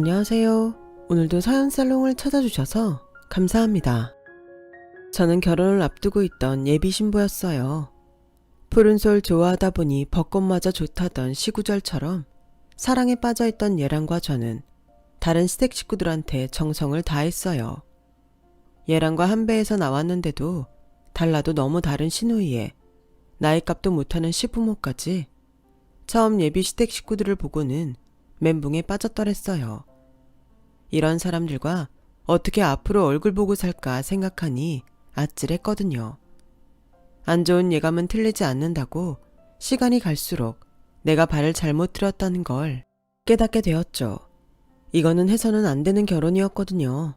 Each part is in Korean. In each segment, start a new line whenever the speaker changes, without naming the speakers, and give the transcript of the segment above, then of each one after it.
안녕하세요. 오늘도 사연살롱을 찾아주셔서 감사합니다. 저는 결혼을 앞두고 있던 예비 신부였어요. 푸른솔 좋아하다 보니 벚꽃마저 좋다던 시구절처럼 사랑에 빠져있던 얘랑과 저는 다른 시댁 식구들한테 정성을 다했어요. 얘랑과 한 배에서 나왔는데도 달라도 너무 다른 시누이에 나이값도 못하는 시부모까지 처음 예비 시댁 식구들을 보고는 멘붕에 빠졌더랬어요. 이런 사람들과 어떻게 앞으로 얼굴 보고 살까 생각하니 아찔했거든요. 안 좋은 예감은 틀리지 않는다고 시간이 갈수록 내가 발을 잘못 들였다는 걸 깨닫게 되었죠. 이거는 해서는 안 되는 결혼이었거든요.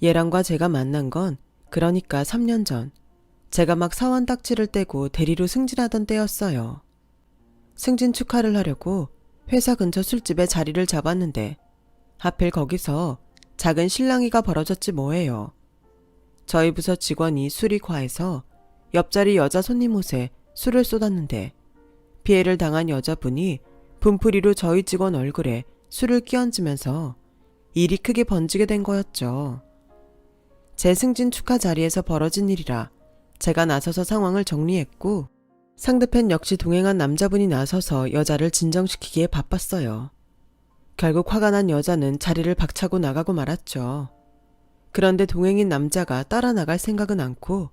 얘랑과 제가 만난 건 그러니까 3년 전 제가 막 사원딱지를 떼고 대리로 승진하던 때였어요. 승진 축하를 하려고 회사 근처 술집에 자리를 잡았는데 하필 거기서 작은 실랑이가 벌어졌지 뭐예요. 저희 부서 직원이 술이 과해서 옆자리 여자 손님 옷에 술을 쏟았는데 피해를 당한 여자분이 분풀이로 저희 직원 얼굴에 술을 끼얹으면서 일이 크게 번지게 된 거였죠. 제 승진 축하 자리에서 벌어진 일이라 제가 나서서 상황을 정리했고 상대편 역시 동행한 남자분이 나서서 여자를 진정시키기에 바빴어요. 결국 화가 난 여자는 자리를 박차고 나가고 말았죠. 그런데 동행인 남자가 따라 나갈 생각은 않고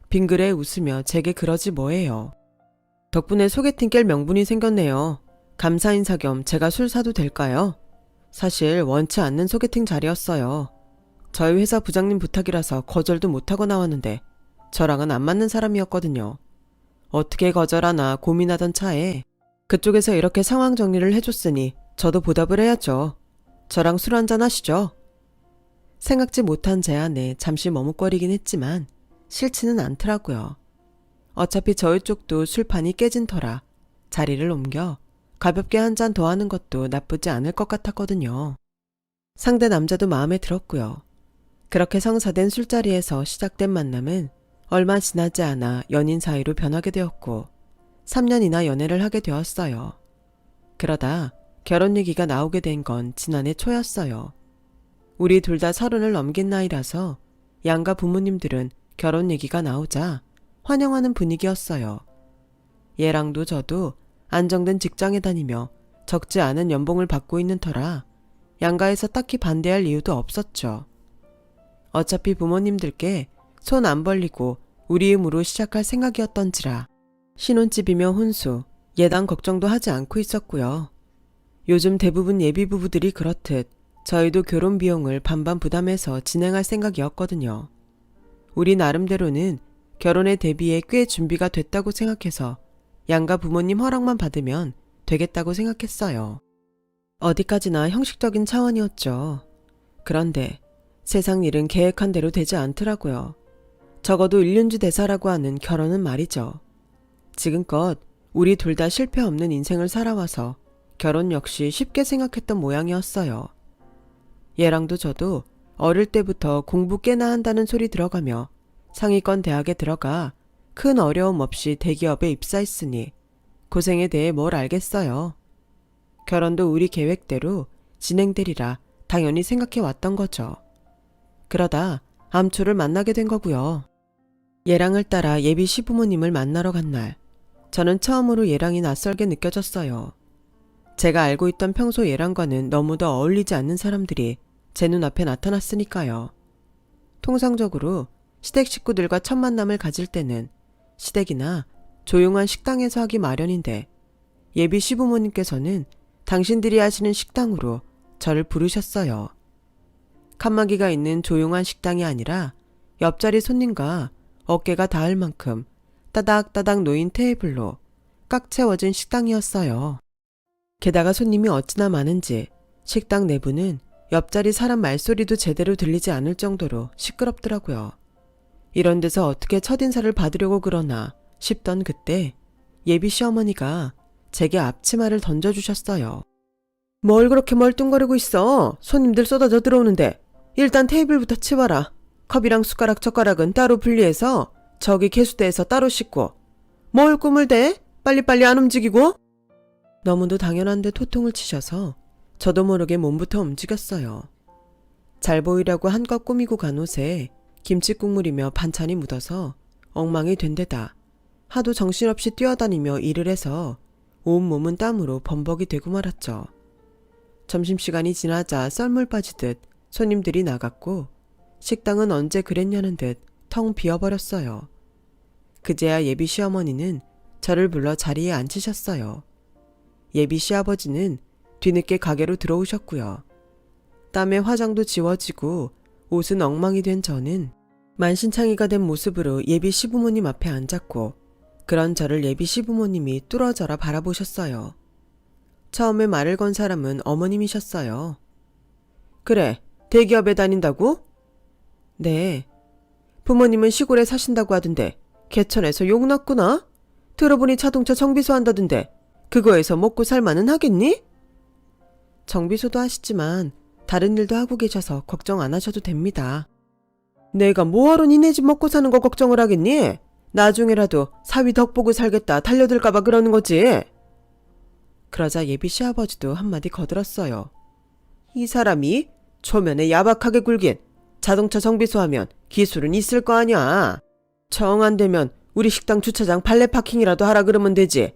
빙그레 웃으며 제게 그러지 뭐예요. 덕분에 소개팅 깰 명분이 생겼네요. 감사 인사 겸 제가 술 사도 될까요? 사실 원치 않는 소개팅 자리였어요. 저희 회사 부장님 부탁이라서 거절도 못하고 나왔는데 저랑은 안 맞는 사람이었거든요. 어떻게 거절하나 고민하던 차에 그쪽에서 이렇게 상황 정리를 해줬으니 저도 보답을 해야죠. 저랑 술 한잔 하시죠. 생각지 못한 제안에 잠시 머뭇거리긴 했지만 싫지는 않더라고요. 어차피 저희 쪽도 술판이 깨진 터라 자리를 옮겨 가볍게 한 잔 더 하는 것도 나쁘지 않을 것 같았거든요. 상대 남자도 마음에 들었고요. 그렇게 성사된 술자리에서 시작된 만남은 얼마 지나지 않아 연인 사이로 변하게 되었고 3년이나 연애를 하게 되었어요. 그러다 결혼 얘기가 나오게 된 건 지난해 초였어요. 우리 둘 다 30을 넘긴 나이라서 양가 부모님들은 결혼 얘기가 나오자 환영하는 분위기였어요. 얘랑도 저도 안정된 직장에 다니며 적지 않은 연봉을 받고 있는 터라 양가에서 딱히 반대할 이유도 없었죠. 어차피 부모님들께 손 안 벌리고 우리 힘으로 시작할 생각이었던지라 신혼집이며 혼수, 예단 걱정도 하지 않고 있었고요. 요즘 대부분 예비 부부들이 그렇듯 저희도 결혼 비용을 반반 부담해서 진행할 생각이었거든요. 우리 나름대로는 결혼에 대비해 꽤 준비가 됐다고 생각해서 양가 부모님 허락만 받으면 되겠다고 생각했어요. 어디까지나 형식적인 차원이었죠. 그런데 세상 일은 계획한 대로 되지 않더라고요. 적어도 일륜주 대사라고 하는 결혼은 말이죠. 지금껏 우리 둘 다 실패 없는 인생을 살아와서 결혼 역시 쉽게 생각했던 모양이었어요. 얘랑도 저도 어릴 때부터 공부 꽤나 한다는 소리 들어가며 상위권 대학에 들어가 큰 어려움 없이 대기업에 입사했으니 고생에 대해 뭘 알겠어요. 결혼도 우리 계획대로 진행되리라 당연히 생각해 왔던 거죠. 그러다 암초를 만나게 된 거고요. 얘랑을 따라 예비 시부모님을 만나러 간 날, 저는 처음으로 얘랑이 낯설게 느껴졌어요. 제가 알고 있던 평소 얘랑과는 너무도 어울리지 않는 사람들이 제 눈앞에 나타났으니까요. 통상적으로 시댁 식구들과 첫 만남을 가질 때는 시댁이나 조용한 식당에서 하기 마련인데 예비 시부모님께서는 당신들이 하시는 식당으로 저를 부르셨어요. 칸막이가 있는 조용한 식당이 아니라 옆자리 손님과 어깨가 닿을 만큼 따닥따닥 놓인 테이블로 꽉 채워진 식당이었어요. 게다가 손님이 어찌나 많은지 식당 내부는 옆자리 사람 말소리도 제대로 들리지 않을 정도로 시끄럽더라고요. 이런 데서 어떻게 첫인사를 받으려고 그러나 싶던 그때 예비 시어머니가 제게 앞치마를 던져주셨어요. 뭘 그렇게 멀뚱거리고 있어? 손님들 쏟아져 들어오는데 일단 테이블부터 치워라. 컵이랑 숟가락 젓가락은 따로 분리해서 저기 개수대에서 따로 씻고. 뭘 꿈을 대? 빨리빨리 안 움직이고? 너무도 당연한데 토통을 치셔서 저도 모르게 몸부터 움직였어요. 잘 보이려고 한껏 꾸미고 간 옷에 김치 국물이며 반찬이 묻어서 엉망이 된 데다 하도 정신없이 뛰어다니며 일을 해서 온몸은 땀으로 범벅이 되고 말았죠. 점심시간이 지나자 썰물 빠지듯 손님들이 나갔고 식당은 언제 그랬냐는 듯 텅 비어버렸어요. 그제야 예비 시어머니는 저를 불러 자리에 앉히셨어요. 예비 시아버지는 뒤늦게 가게로 들어오셨고요. 땀에 화장도 지워지고 옷은 엉망이 된 저는 만신창이가 된 모습으로 예비 시부모님 앞에 앉았고 그런 저를 예비 시부모님이 뚫어져라 바라보셨어요. 처음에 말을 건 사람은 어머님이셨어요. 그래, 대기업에 다닌다고? 네. 부모님은 시골에 사신다고 하던데 개천에서 욕 났구나? 들어보니 자동차 정비소 한다던데 그거에서 먹고 살만은 하겠니? 정비소도 하시지만 다른 일도 하고 계셔서 걱정 안 하셔도 됩니다. 내가 뭐하러 니네 집 먹고 사는 거 걱정을 하겠니? 나중에라도 사위 덕 보고 살겠다 달려들까봐 그러는 거지. 그러자 예비 시아버지도 한마디 거들었어요. 이 사람이 초면에 야박하게 굴긴 자동차 정비소 하면 기술은 있을 거 아냐. 정 안 되면 우리 식당 주차장 발레 파킹이라도 하라 그러면 되지.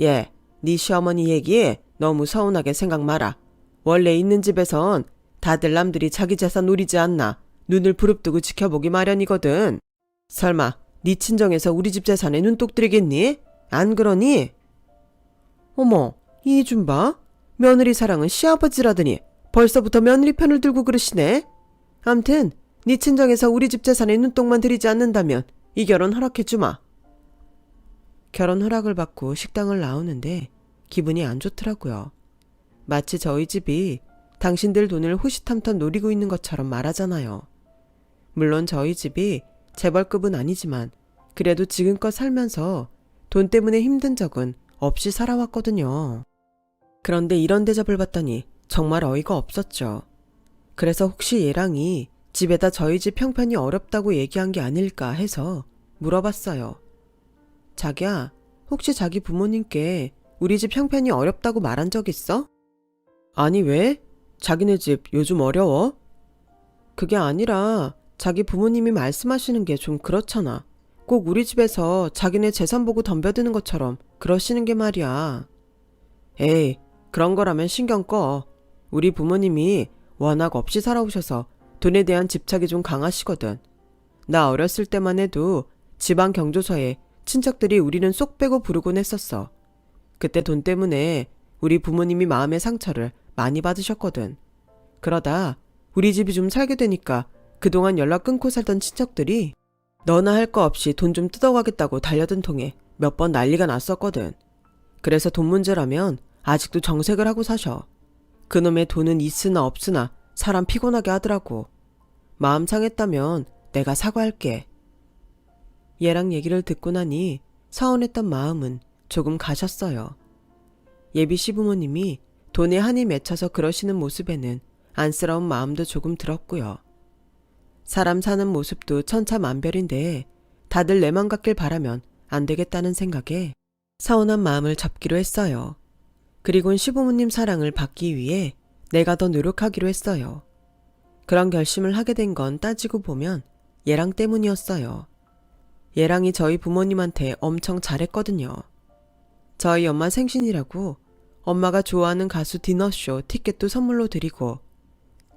예, 네 시어머니 얘기 너무 서운하게 생각 마라. 원래 있는 집에선 다들 남들이 자기 재산 노리지 않나 눈을 부릅뜨고 지켜보기 마련이거든. 설마 네 친정에서 우리 집 재산에 눈독 들이겠니? 안 그러니? 어머, 이 좀 봐. 며느리 사랑은 시아버지라더니 벌써부터 며느리 편을 들고 그러시네. 암튼 네 친정에서 우리 집 재산에 눈독만 들이지 않는다면 이 결혼 허락해주마. 결혼 허락을 받고 식당을 나오는데 기분이 안 좋더라고요. 마치 저희 집이 당신들 돈을 호시탐탐 노리고 있는 것처럼 말하잖아요. 물론 저희 집이 재벌급은 아니지만 그래도 지금껏 살면서 돈 때문에 힘든 적은 없이 살아왔거든요. 그런데 이런 대접을 받다니 정말 어이가 없었죠. 그래서 혹시 얘랑이 집에다 저희 집 형편이 어렵다고 얘기한 게 아닐까 해서 물어봤어요. 자기야, 혹시 자기 부모님께 우리 집 형편이 어렵다고 말한 적 있어? 아니 왜? 자기네 집 요즘 어려워? 그게 아니라 자기 부모님이 말씀하시는 게 좀 그렇잖아. 꼭 우리 집에서 자기네 재산 보고 덤벼드는 것처럼 그러시는 게 말이야. 에이, 그런 거라면 신경 꺼. 우리 부모님이 워낙 없이 살아오셔서 돈에 대한 집착이 좀 강하시거든. 나 어렸을 때만 해도 지방 경조사에 친척들이 우리는 쏙 빼고 부르곤 했었어. 그때 돈 때문에 우리 부모님이 마음의 상처를 많이 받으셨거든. 그러다 우리 집이 좀 살게 되니까 그동안 연락 끊고 살던 친척들이 너나 할 거 없이 돈 좀 뜯어가겠다고 달려든 통에 몇 번 난리가 났었거든. 그래서 돈 문제라면 아직도 정색을 하고 사셔. 그놈의 돈은 있으나 없으나 사람 피곤하게 하더라고. 마음 상했다면 내가 사과할게. 얘랑 얘기를 듣고 나니 서운했던 마음은 조금 가셨어요. 예비 시부모님이 돈에 한이 맺혀서 그러시는 모습에는 안쓰러운 마음도 조금 들었고요. 사람 사는 모습도 천차만별인데 다들 내 맘 같길 바라면 안 되겠다는 생각에 서운한 마음을 접기로 했어요. 그리곤 시부모님 사랑을 받기 위해 내가 더 노력하기로 했어요. 그런 결심을 하게 된 건 따지고 보면 얘랑 때문이었어요. 얘랑이 저희 부모님한테 엄청 잘했거든요. 저희 엄마 생신이라고 엄마가 좋아하는 가수 디너쇼 티켓도 선물로 드리고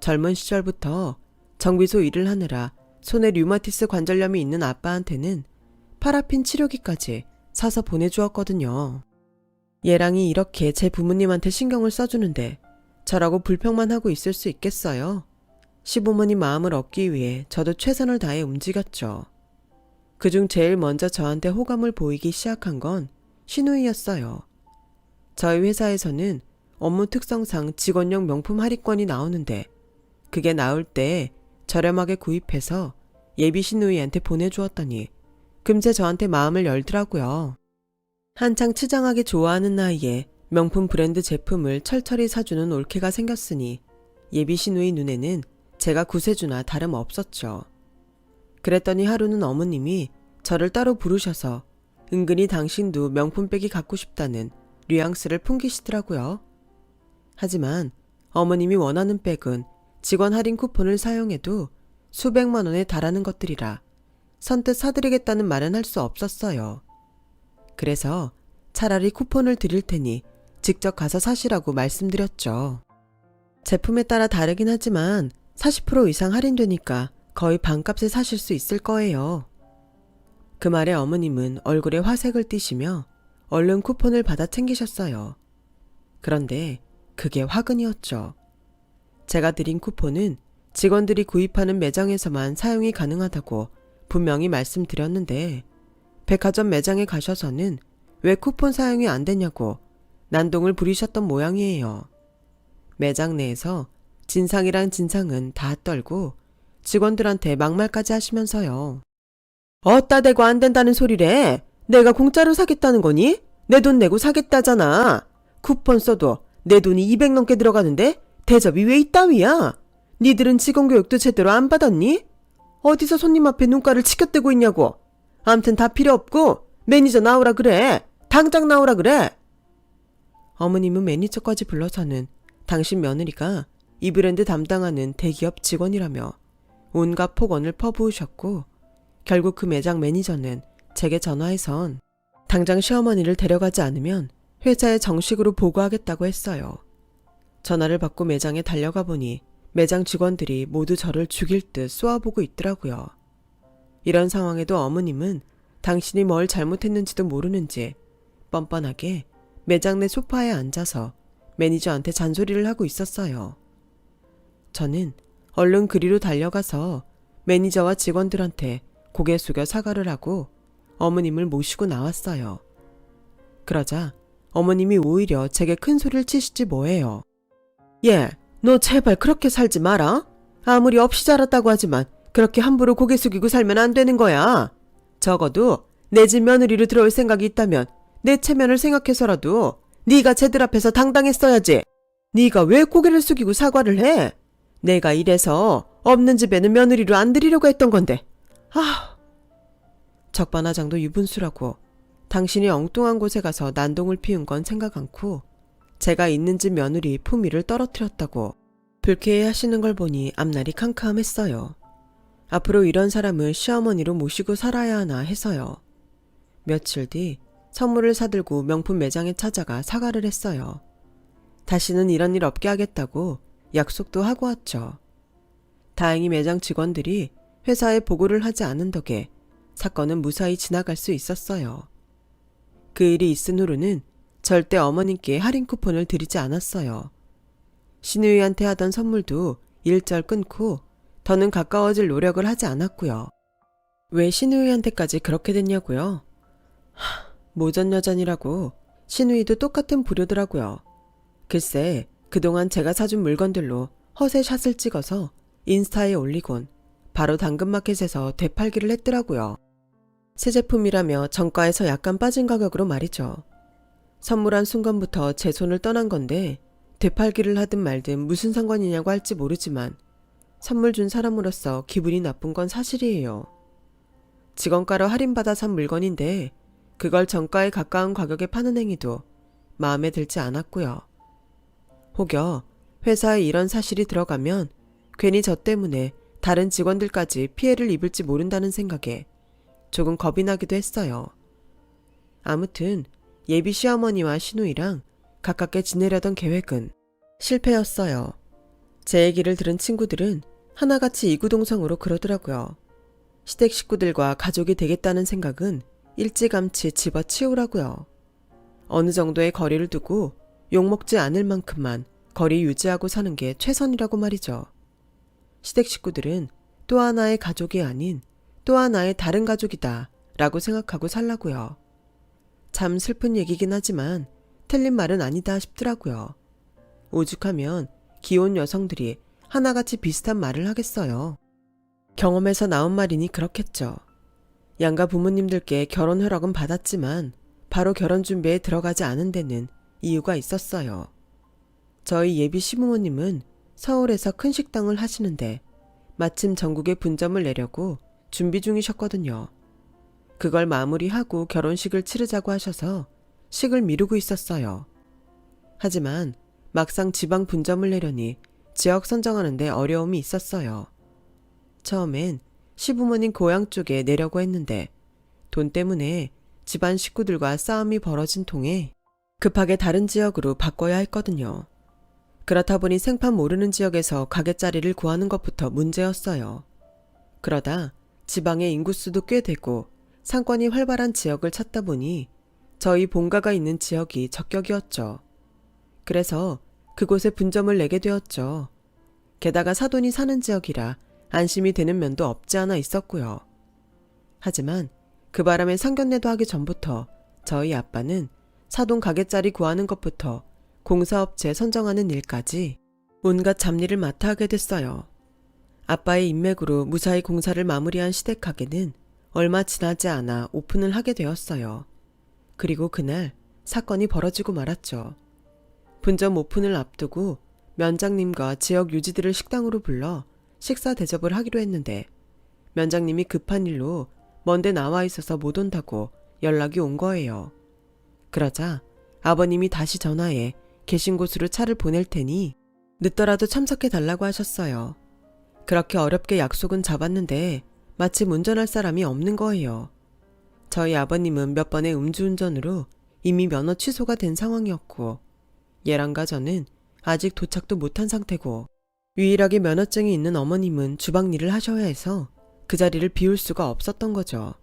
젊은 시절부터 정비소 일을 하느라 손에 류마티스 관절염이 있는 아빠한테는 파라핀 치료기까지 사서 보내주었거든요. 얘랑이 이렇게 제 부모님한테 신경을 써주는데 저라고 불평만 하고 있을 수 있겠어요? 시부모님 마음을 얻기 위해 저도 최선을 다해 움직였죠. 그중 제일 먼저 저한테 호감을 보이기 시작한 건 신우이였어요. 저희 회사에서는 업무 특성상 직원용 명품 할인권이 나오는데 그게 나올 때 저렴하게 구입해서 예비 신우이한테 보내주었더니 금세 저한테 마음을 열더라고요. 한창 치장하게 좋아하는 나이에 명품 브랜드 제품을 철철히 사주는 올케가 생겼으니 예비 신우이 눈에는 제가 구세주나 다름없었죠. 그랬더니 하루는 어머님이 저를 따로 부르셔서 은근히 당신도 명품백이 갖고 싶다는 뉘앙스를 풍기시더라고요. 하지만 어머님이 원하는 백은 직원 할인 쿠폰을 사용해도 수백만 원에 달하는 것들이라 선뜻 사드리겠다는 말은 할 수 없었어요. 그래서 차라리 쿠폰을 드릴 테니 직접 가서 사시라고 말씀드렸죠. 제품에 따라 다르긴 하지만 40% 이상 할인되니까 거의 반값에 사실 수 있을 거예요. 그 말에 어머님은 얼굴에 화색을 띠시며 얼른 쿠폰을 받아 챙기셨어요. 그런데 그게 화근이었죠. 제가 드린 쿠폰은 직원들이 구입하는 매장에서만 사용이 가능하다고 분명히 말씀드렸는데 백화점 매장에 가셔서는 왜 쿠폰 사용이 안 되냐고 난동을 부리셨던 모양이에요. 매장 내에서 진상이란 진상은 다 떨고 직원들한테 막말까지 하시면서요. 어따 대고 안 된다는 소리래. 내가 공짜로 사겠다는 거니? 내 돈 내고 사겠다잖아. 쿠폰 써도 내 돈이 200 넘게 들어가는데 대접이 왜 이따위야? 니들은 직원 교육도 제대로 안 받았니? 어디서 손님 앞에 눈가를 치켜뜨고 있냐고. 암튼 다 필요 없고 매니저 나오라 그래. 당장 나오라 그래. 어머님은 매니저까지 불러서는 당신 며느리가 이 브랜드 담당하는 대기업 직원이라며 온갖 폭언을 퍼부으셨고 결국 그 매장 매니저는 제게 전화해선 당장 시어머니를 데려가지 않으면 회사에 정식으로 보고하겠다고 했어요. 전화를 받고 매장에 달려가 보니 매장 직원들이 모두 저를 죽일 듯 쏘아보고 있더라고요. 이런 상황에도 어머님은 당신이 뭘 잘못했는지도 모르는지 뻔뻔하게 매장 내 소파에 앉아서 매니저한테 잔소리를 하고 있었어요. 저는 얼른 그리로 달려가서 매니저와 직원들한테 고개 숙여 사과를 하고 어머님을 모시고 나왔어요. 그러자 어머님이 오히려 제게 큰 소리를 치시지 뭐예요. 얘, 너 제발 그렇게 살지 마라. 아무리 없이 자랐다고 하지만 그렇게 함부로 고개 숙이고 살면 안 되는 거야. 적어도 내 집 며느리로 들어올 생각이 있다면 내 체면을 생각해서라도 네가 쟤들 앞에서 당당했어야지. 네가 왜 고개를 숙이고 사과를 해? 내가 이래서 없는 집에는 며느리로 안 들이려고 했던 건데. 적반하장도 유분수라고 당신이 엉뚱한 곳에 가서 난동을 피운 건 생각 않고 제가 있는 집 며느리 품위를 떨어뜨렸다고 불쾌해 하시는 걸 보니 앞날이 캄캄했어요. 앞으로 이런 사람을 시어머니로 모시고 살아야 하나 해서요. 며칠 뒤 선물을 사들고 명품 매장에 찾아가 사과를 했어요. 다시는 이런 일 없게 하겠다고 약속도 하고 왔죠. 다행히 매장 직원들이 회사에 보고를 하지 않은 덕에 사건은 무사히 지나갈 수 있었어요. 그 일이 있은 후로는 절대 어머님께 할인 쿠폰을 드리지 않았어요. 신우이한테 하던 선물도 일절 끊고 더는 가까워질 노력을 하지 않았고요. 왜 신우이한테까지 그렇게 됐냐고요? 모전여전이라고 신우이도 똑같은 부류더라고요. 글쎄 그동안 제가 사준 물건들로 허세 샷을 찍어서 인스타에 올리곤 바로 당근마켓에서 되팔기를 했더라고요. 새 제품이라며 정가에서 약간 빠진 가격으로 말이죠. 선물한 순간부터 제 손을 떠난 건데 되팔기를 하든 말든 무슨 상관이냐고 할지 모르지만 선물 준 사람으로서 기분이 나쁜 건 사실이에요. 직원가로 할인받아 산 물건인데 그걸 정가에 가까운 가격에 파는 행위도 마음에 들지 않았고요. 혹여 회사에 이런 사실이 들어가면 괜히 저 때문에 다른 직원들까지 피해를 입을지 모른다는 생각에 조금 겁이 나기도 했어요. 아무튼 예비 시어머니와 신우이랑 가깝게 지내려던 계획은 실패였어요. 제 얘기를 들은 친구들은 하나같이 이구동성으로 그러더라고요. 시댁 식구들과 가족이 되겠다는 생각은 일찌감치 집어치우라고요. 어느 정도의 거리를 두고 욕먹지 않을 만큼만 거리 유지하고 사는 게 최선이라고 말이죠. 시댁 식구들은 또 하나의 가족이 아닌 또 하나의 다른 가족이다 라고 생각하고 살라고요. 참 슬픈 얘기긴 하지만 틀린 말은 아니다 싶더라고요. 오죽하면 기혼 여성들이 하나같이 비슷한 말을 하겠어요. 경험에서 나온 말이니 그렇겠죠. 양가 부모님들께 결혼 허락은 받았지만 바로 결혼 준비에 들어가지 않은 데는 이유가 있었어요. 저희 예비 시부모님은 서울에서 큰 식당을 하시는데 마침 전국에 분점을 내려고 준비 중이셨거든요. 그걸 마무리하고 결혼식을 치르자고 하셔서 식을 미루고 있었어요. 하지만 막상 지방 분점을 내려니 지역 선정하는 데 어려움이 있었어요. 처음엔 시부모님 고향 쪽에 내려고 했는데 돈 때문에 집안 식구들과 싸움이 벌어진 통에 급하게 다른 지역으로 바꿔야 했거든요. 그렇다 보니 생판 모르는 지역에서 가게 자리를 구하는 것부터 문제였어요. 그러다 지방의 인구수도 꽤 되고 상권이 활발한 지역을 찾다 보니 저희 본가가 있는 지역이 적격이었죠. 그래서 그곳에 분점을 내게 되었죠. 게다가 사돈이 사는 지역이라 안심이 되는 면도 없지 않아 있었고요. 하지만 그 바람에 상견례도 하기 전부터 저희 아빠는 사돈 가게자리 구하는 것부터 공사업체 선정하는 일까지 온갖 잡일을 맡아 하게 됐어요. 아빠의 인맥으로 무사히 공사를 마무리한 시댁가게는 얼마 지나지 않아 오픈을 하게 되었어요. 그리고 그날 사건이 벌어지고 말았죠. 분점 오픈을 앞두고 면장님과 지역 유지들을 식당으로 불러 식사 대접을 하기로 했는데 면장님이 급한 일로 먼데 나와 있어서 못 온다고 연락이 온 거예요. 그러자 아버님이 다시 전화해 계신 곳으로 차를 보낼 테니 늦더라도 참석해 달라고 하셨어요. 그렇게 어렵게 약속은 잡았는데 마침 운전할 사람이 없는 거예요. 저희 아버님은 몇 번의 음주운전으로 이미 면허 취소가 된 상황이었고 얘랑과 저는 아직 도착도 못한 상태고 유일하게 면허증이 있는 어머님은 주방 일을 하셔야 해서 그 자리를 비울 수가 없었던 거죠.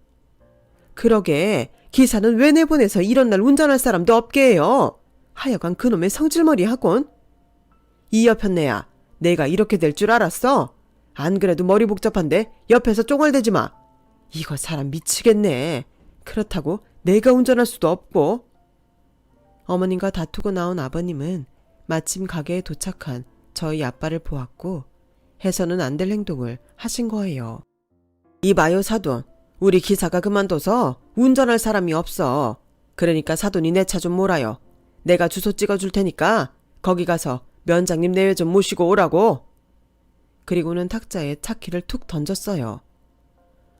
그러게 기사는 왜 내보내서 이런 날 운전할 사람도 없게 해요. 하여간 그놈의 성질머리 하곤. 이 여편네야, 내가 이렇게 될 줄 알았어? 안 그래도 머리 복잡한데 옆에서 쫑알대지 마. 이거 사람 미치겠네. 그렇다고 내가 운전할 수도 없고. 어머님과 다투고 나온 아버님은 마침 가게에 도착한 저희 아빠를 보았고 해서는 안 될 행동을 하신 거예요. 이봐요 사돈, 우리 기사가 그만둬서 운전할 사람이 없어. 그러니까 사돈이 내 차 좀 몰아요. 내가 주소 찍어줄 테니까 거기 가서 면장님 내외 좀 모시고 오라고. 그리고는 탁자에 차키를 툭 던졌어요.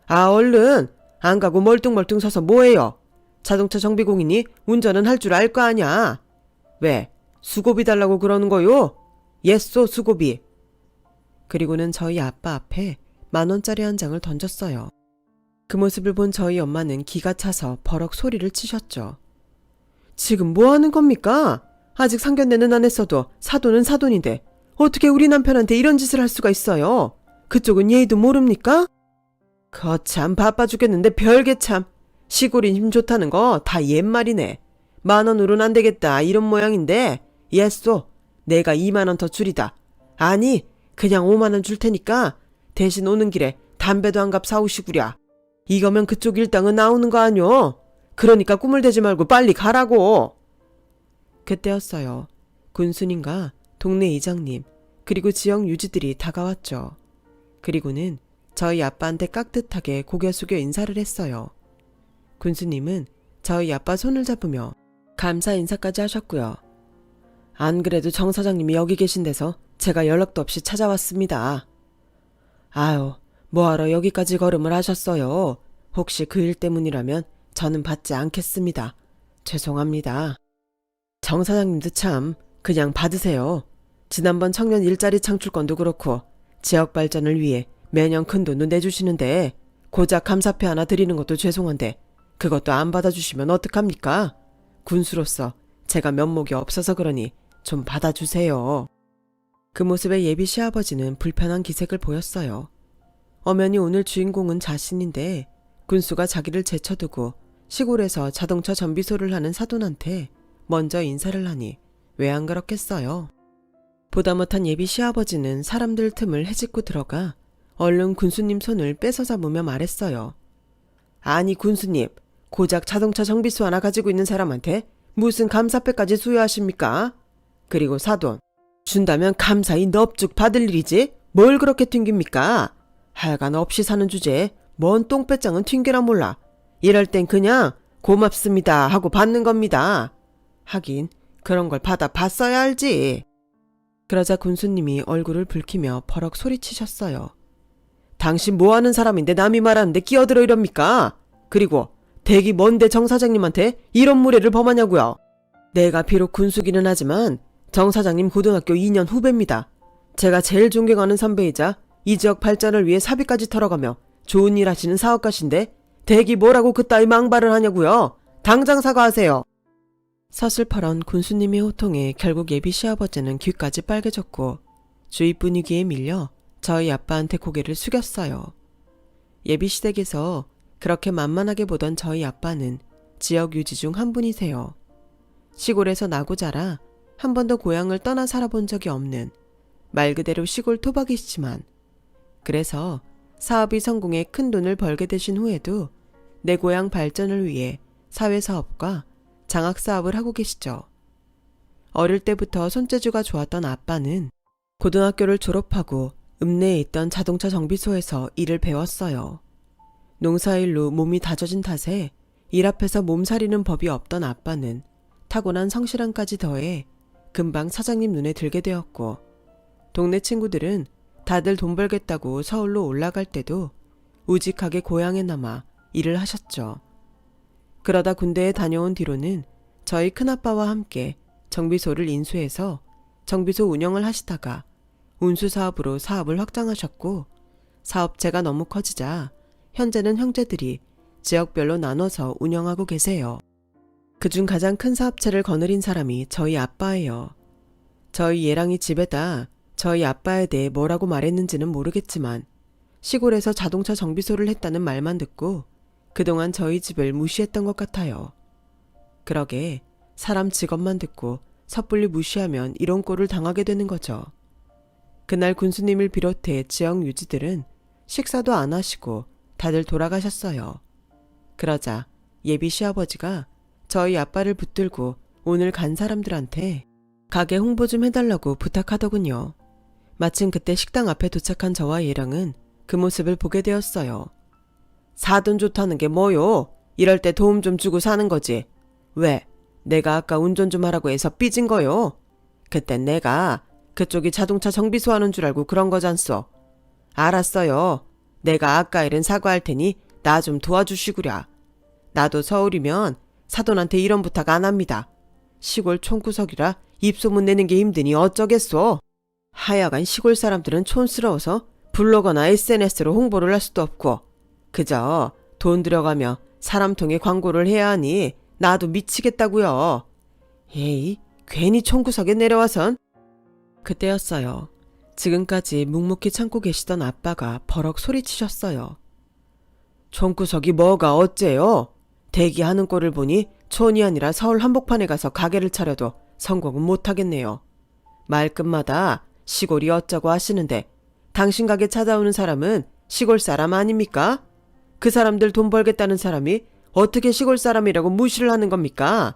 아 얼른 안 가고 멀뚱멀뚱 서서 뭐해요. 자동차 정비공이니 운전은 할 줄 알 거 아냐. 왜 수고비 달라고 그러는 거요? 예쏘 수고비. 그리고는 저희 아빠 앞에 10,000원짜리 한 장을 던졌어요. 그 모습을 본 저희 엄마는 기가 차서 버럭 소리를 치셨죠. 지금 뭐 하는 겁니까? 아직 상견례는 안 했어도 사돈은 사돈인데 어떻게 우리 남편한테 이런 짓을 할 수가 있어요? 그쪽은 예의도 모릅니까? 거참 바빠 죽겠는데 별게 참. 시골인 힘 좋다는 거 다 옛말이네. 10,000원으로는 안 되겠다 이런 모양인데 예쏘 내가 20,000원 더 줄이다. 아니 그냥 50,000원 줄 테니까 대신 오는 길에 담배도 한 갑 사오시구랴. 이거면 그쪽 일당은 나오는 거 아뇨? 그러니까 꿈을 대지 말고 빨리 가라고. 그때였어요. 군수님과 동네 이장님 그리고 지역 유지들이 다가왔죠. 그리고는 저희 아빠한테 깍듯하게 고개 숙여 인사를 했어요. 군수님은 저희 아빠 손을 잡으며 감사 인사까지 하셨고요. 안 그래도 정 사장님이 여기 계신 데서 제가 연락도 없이 찾아왔습니다. 아유, 뭐하러 여기까지 걸음을 하셨어요. 혹시 그 일 때문이라면 저는 받지 않겠습니다. 죄송합니다. 정 사장님도 참 그냥 받으세요. 지난번 청년 일자리 창출건도 그렇고 지역 발전을 위해 매년 큰 돈도 내주시는데 고작 감사패 하나 드리는 것도 죄송한데 그것도 안 받아주시면 어떡합니까? 군수로서 제가 면목이 없어서 그러니 좀 받아주세요. 그 모습에 예비 시아버지는 불편한 기색을 보였어요. 엄연히 오늘 주인공은 자신인데 군수가 자기를 제쳐두고 시골에서 자동차 정비소를 하는 사돈한테 먼저 인사를 하니 왜 안 그렇겠어요. 보다 못한 예비 시아버지는 사람들 틈을 헤집고 들어가 얼른 군수님 손을 뺏어 잡으며 말했어요. 아니 군수님, 고작 자동차 정비소 하나 가지고 있는 사람한테 무슨 감사패까지 수여하십니까? 그리고 사돈, 준다면 감사히 넙죽 받을 일이지 뭘 그렇게 튕깁니까? 하여간 없이 사는 주제에 뭔 똥배짱은 튕기나 몰라. 이럴 땐 그냥 고맙습니다 하고 받는 겁니다. 하긴 그런 걸 받아 봤어야 알지. 그러자 군수님이 얼굴을 붉히며 버럭 소리치셨어요. 당신 뭐하는 사람인데 남이 말하는데 끼어들어 이럽니까? 그리고 댁이 뭔데 정 사장님한테 이런 무례를 범하냐고요. 내가 비록 군수기는 하지만 정 사장님 고등학교 2년 후배입니다. 제가 제일 존경하는 선배이자 이 지역 발전을 위해 사비까지 털어가며 좋은 일 하시는 사업가신데 댁이 뭐라고 그따위 망발을 하냐고요. 당장 사과하세요. 서슬퍼런 군수님의 호통에 결국 예비 시아버지는 귀까지 빨개졌고 주위 분위기에 밀려 저희 아빠한테 고개를 숙였어요. 예비 시댁에서 그렇게 만만하게 보던 저희 아빠는 지역 유지 중 한 분이세요. 시골에서 나고 자라 한 번도 고향을 떠나 살아본 적이 없는 말 그대로 시골 토박이시지만 그래서 사업이 성공해 큰 돈을 벌게 되신 후에도 내 고향 발전을 위해 사회사업과 장학사업을 하고 계시죠. 어릴 때부터 손재주가 좋았던 아빠는 고등학교를 졸업하고 읍내에 있던 자동차 정비소에서 일을 배웠어요. 농사일로 몸이 다져진 탓에 일 앞에서 몸살이는 법이 없던 아빠는 타고난 성실함까지 더해 금방 사장님 눈에 들게 되었고 동네 친구들은 다들 돈 벌겠다고 서울로 올라갈 때도 우직하게 고향에 남아 일을 하셨죠. 그러다 군대에 다녀온 뒤로는 저희 큰아빠와 함께 정비소를 인수해서 정비소 운영을 하시다가 운수사업으로 사업을 확장하셨고 사업체가 너무 커지자 현재는 형제들이 지역별로 나눠서 운영하고 계세요. 그중 가장 큰 사업체를 거느린 사람이 저희 아빠예요. 저희 예랑이 집에다 저희 아빠에 대해 뭐라고 말했는지는 모르겠지만 시골에서 자동차 정비소를 했다는 말만 듣고 그동안 저희 집을 무시했던 것 같아요. 그러게 사람 직업만 듣고 섣불리 무시하면 이런 꼴을 당하게 되는 거죠. 그날 군수님을 비롯해 지역 유지들은 식사도 안 하시고 다들 돌아가셨어요. 그러자 예비 시아버지가 저희 아빠를 붙들고 오늘 간 사람들한테 가게 홍보 좀 해달라고 부탁하더군요. 마침 그때 식당 앞에 도착한 저와 예랑은 그 모습을 보게 되었어요. 사돈 좋다는 게 뭐요? 이럴 때 도움 좀 주고 사는 거지. 왜? 내가 아까 운전 좀 하라고 해서 삐진 거요? 그땐 내가 그쪽이 자동차 정비소 하는 줄 알고 그런 거잖소. 알았어요. 내가 아까 일은 사과할 테니 나 좀 도와주시구랴. 나도 서울이면 사돈한테 이런 부탁 안 합니다. 시골 촌구석이라 입소문 내는 게 힘드니 어쩌겠소. 하여간 시골 사람들은 촌스러워서 블로거나 SNS로 홍보를 할 수도 없고 그저 돈 들여가며 사람 통해 광고를 해야 하니 나도 미치겠다고요. 에이, 괜히 촌구석에 내려와선. 그때였어요. 지금까지 묵묵히 참고 계시던 아빠가 버럭 소리치셨어요. 촌구석이 뭐가 어째요? 대기하는 꼴을 보니 촌이 아니라 서울 한복판에 가서 가게를 차려도 성공은 못하겠네요. 말끝마다 시골이 어쩌고 하시는데 당신 가게 찾아오는 사람은 시골 사람 아닙니까? 그 사람들 돈 벌겠다는 사람이 어떻게 시골 사람이라고 무시를 하는 겁니까?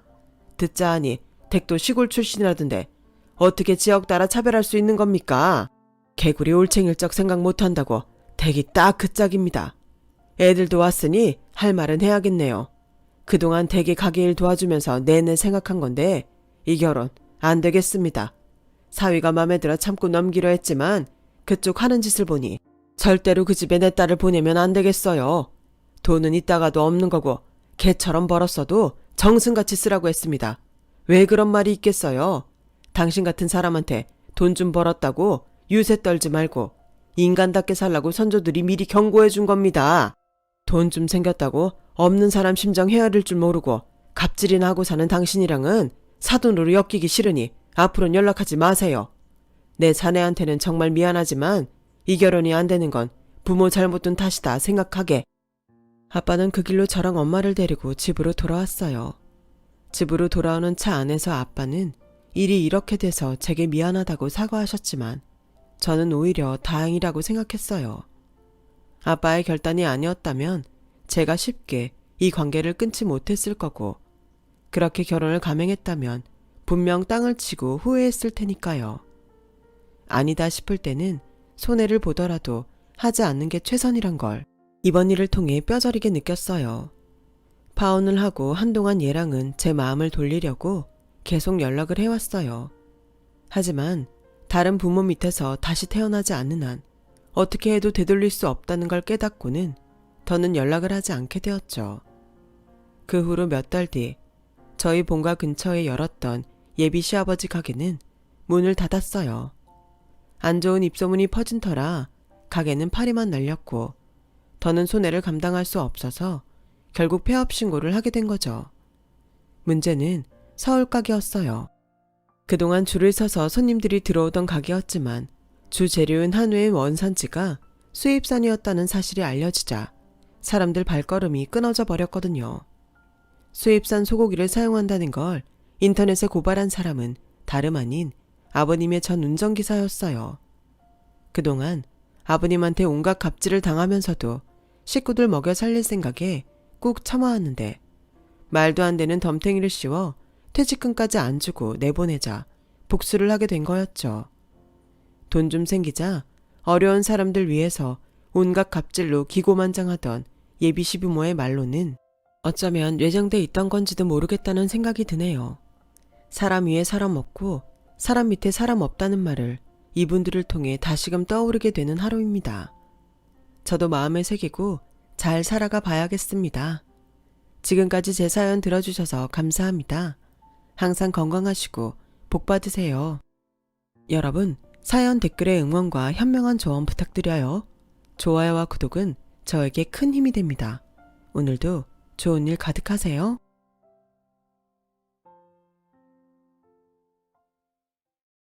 듣자 하니 댁도 시골 출신이라던데 어떻게 지역 따라 차별할 수 있는 겁니까? 개구리 올챙일적 생각 못한다고 댁이 딱 그 짝입니다. 애들도 왔으니 할 말은 해야겠네요. 그동안 댁이 가게 일 도와주면서 내내 생각한 건데 이 결혼 안 되겠습니다. 사위가 맘에 들어 참고 넘기려 했지만 그쪽 하는 짓을 보니 절대로 그 집에 내 딸을 보내면 안 되겠어요. 돈은 있다가도 없는 거고 개처럼 벌었어도 정승같이 쓰라고 했습니다. 왜 그런 말이 있겠어요? 당신 같은 사람한테 돈 좀 벌었다고 유세 떨지 말고 인간답게 살라고 선조들이 미리 경고해 준 겁니다. 돈 좀 생겼다고 없는 사람 심정 헤아릴 줄 모르고 갑질이나 하고 사는 당신이랑은 사돈으로 엮이기 싫으니 앞으로는 연락하지 마세요. 내 자네한테는 정말 미안하지만 이 결혼이 안 되는 건 부모 잘못 둔 탓이다 생각하게. 아빠는 그 길로 저랑 엄마를 데리고 집으로 돌아왔어요. 집으로 돌아오는 차 안에서 아빠는 일이 이렇게 돼서 제게 미안하다고 사과하셨지만 저는 오히려 다행이라고 생각했어요. 아빠의 결단이 아니었다면 제가 쉽게 이 관계를 끊지 못했을 거고 그렇게 결혼을 감행했다면 분명 땅을 치고 후회했을 테니까요. 아니다 싶을 때는 손해를 보더라도 하지 않는 게 최선이란 걸 이번 일을 통해 뼈저리게 느꼈어요. 파혼을 하고 한동안 얘랑은 제 마음을 돌리려고 계속 연락을 해왔어요. 하지만 다른 부모 밑에서 다시 태어나지 않는 한 어떻게 해도 되돌릴 수 없다는 걸 깨닫고는 더는 연락을 하지 않게 되었죠. 그 후로 몇 달 뒤 저희 본가 근처에 열었던 예비 시아버지 가게는 문을 닫았어요. 안 좋은 입소문이 퍼진 터라 가게는 파리만 날렸고 더는 손해를 감당할 수 없어서 결국 폐업 신고를 하게 된 거죠. 문제는 서울 가게였어요. 그동안 줄을 서서 손님들이 들어오던 가게였지만 주 재료인 한우의 원산지가 수입산이었다는 사실이 알려지자 사람들 발걸음이 끊어져 버렸거든요. 수입산 소고기를 사용한다는 걸 인터넷에 고발한 사람은 다름 아닌 아버님의 전 운전기사였어요. 그동안 아버님한테 온갖 갑질을 당하면서도 식구들 먹여 살릴 생각에 꾹 참아왔는데 말도 안 되는 덤탱이를 씌워 퇴직금까지 안 주고 내보내자 복수를 하게 된 거였죠. 돈 좀 생기자 어려운 사람들 위해서 온갖 갑질로 기고만장하던 예비 시부모의 말로는 어쩌면 뇌정돼 있던 건지도 모르겠다는 생각이 드네요. 사람 위에 사람 없고 사람 밑에 사람 없다는 말을 이분들을 통해 다시금 떠오르게 되는 하루입니다. 저도 마음에 새기고 잘 살아가 봐야겠습니다. 지금까지 제 사연 들어주셔서 감사합니다. 항상 건강하시고 복 받으세요. 여러분, 사연 댓글에 응원과 현명한 조언 부탁드려요. 좋아요와 구독은 저에게 큰 힘이 됩니다. 오늘도 좋은 일 가득하세요.